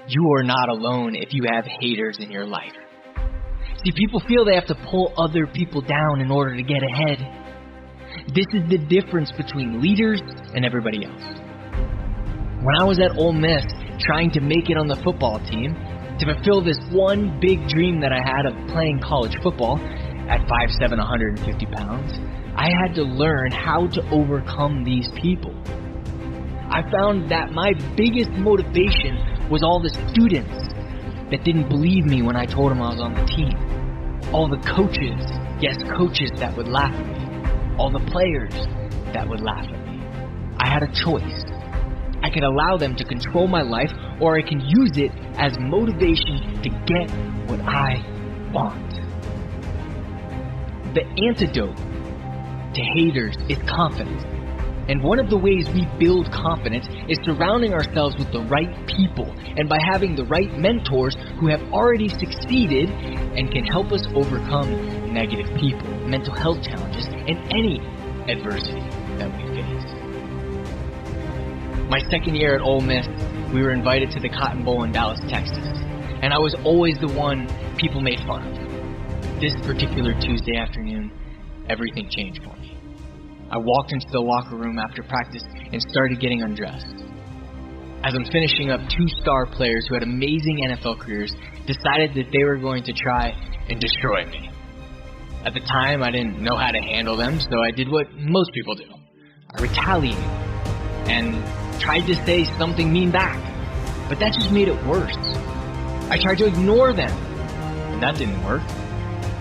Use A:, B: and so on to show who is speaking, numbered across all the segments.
A: You are not alone if you have haters in your life. See, people feel they have to pull other people down in order to get ahead. This is the difference between leaders and everybody else. When I was at Ole Miss trying to make it on the football team, to fulfill this one big dream that I had of playing college football at 5'7", 150 pounds, I had to learn how to overcome these people. I found that my biggest motivation was all the students that didn't believe me when I told them I was on the team. All the coaches, yes, coaches that would laugh at me. All the players that would laugh at me. I had a choice. I could allow them to control my life, or I can use it as motivation to get what I want. The antidote to haters is confidence. And one of the ways we build confidence is surrounding ourselves with the right people and by having the right mentors who have already succeeded and can help us overcome negative people, mental health challenges, and any adversity that we face. My second year at Ole Miss, we were invited to the Cotton Bowl in Dallas, Texas, and I was always the one people made fun of. This particular Tuesday afternoon, everything changed for me. I walked into the locker room after practice and started getting undressed. As I'm finishing up, 2 star players who had amazing NFL careers decided that they were going to try and destroy me. At the time, I didn't know how to handle them, so I did what most people do. I retaliated and tried to say something mean back, but that just made it worse. I tried to ignore them, and that didn't work,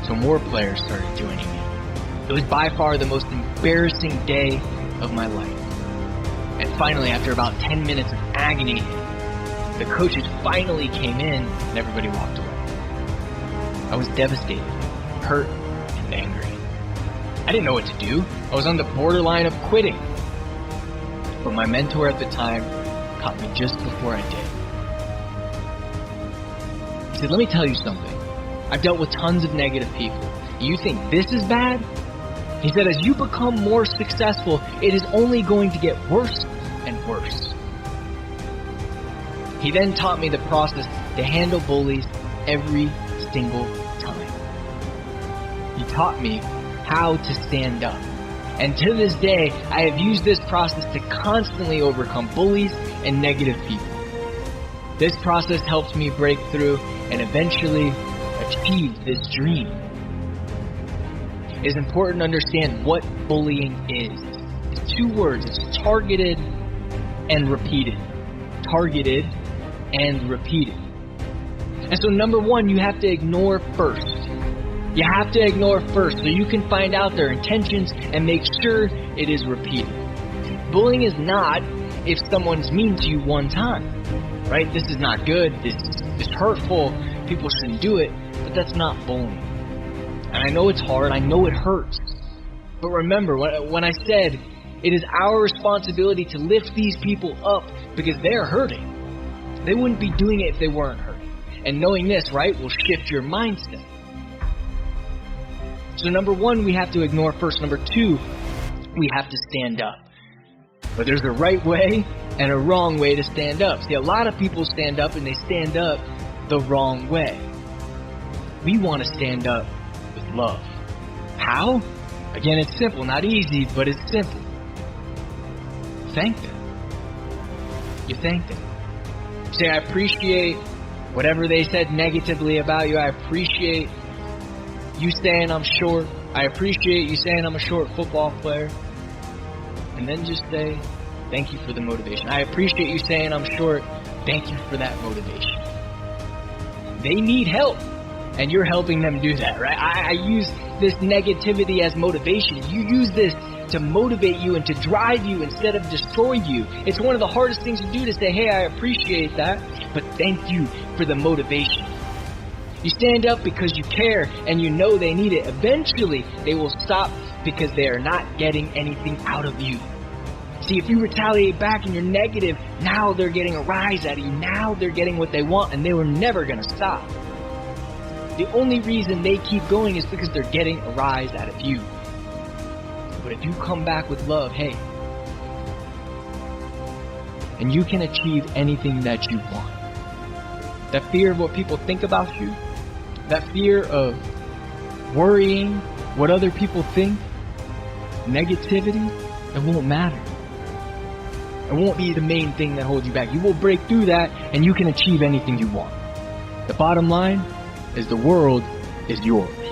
A: so more players started joining me. It was by far the most embarrassing day of my life. And finally, after about 10 minutes of agony, the coaches finally came in and everybody walked away. I was devastated, hurt, and angry. I didn't know what to do. I was on the borderline of quitting. But my mentor at the time caught me just before I did. He said, "Let me tell you something. I've dealt with tons of negative people. You think this is bad?" He said, "As you become more successful, it is only going to get worse and worse." He then taught me the process to handle bullies every single time. He taught me how to stand up. And to this day, I have used this process to constantly overcome bullies and negative people. This process helped me break through and eventually achieve this dream. It is important to understand what bullying is. It's 2 words. It's targeted and repeated. Targeted and repeated. And so number 1, you have to ignore first. You have to ignore first so you can find out their intentions and make sure it is repeated. Bullying is not if someone's mean to you one time, right? This is not good. This is hurtful. People shouldn't do it, but that's not bullying. And I know it's hard, I know it hurts. But remember, when I said it is our responsibility to lift these people up because they're hurting. They wouldn't be doing it if they weren't hurting. And knowing this, right, will shift your mindset. So number 1, we have to ignore first. Number 2, we have to stand up. But there's a right way and a wrong way to stand up. See, a lot of people stand up and they stand up the wrong way. We want to stand up with love. How? Again, it's simple. Not easy, but it's simple. Thank them. You thank them. Say, I appreciate whatever they said negatively about you. I appreciate you saying I'm short. I appreciate you saying I'm a short football player. And then just say, thank you for the motivation. I appreciate you saying I'm short. Thank you for that motivation. They need help. And you're helping them do that, right? I use this negativity as motivation. You use this to motivate you and to drive you instead of destroy you. It's one of the hardest things to do to say, hey, I appreciate that, but thank you for the motivation. You stand up because you care and you know they need it. Eventually, they will stop because they are not getting anything out of you. See, if you retaliate back and you're negative, now they're getting a rise out of you. Now they're getting what they want and they were never going to stop. The only reason they keep going is because they're getting a rise out of you. But if you come back with love, hey, and you can achieve anything that you want. that fear of what people think about you, that fear of worrying what other people think, negativity, it won't matter. It won't be the main thing that holds you back. You will break through that and you can achieve anything you want. The bottom line is the world is yours.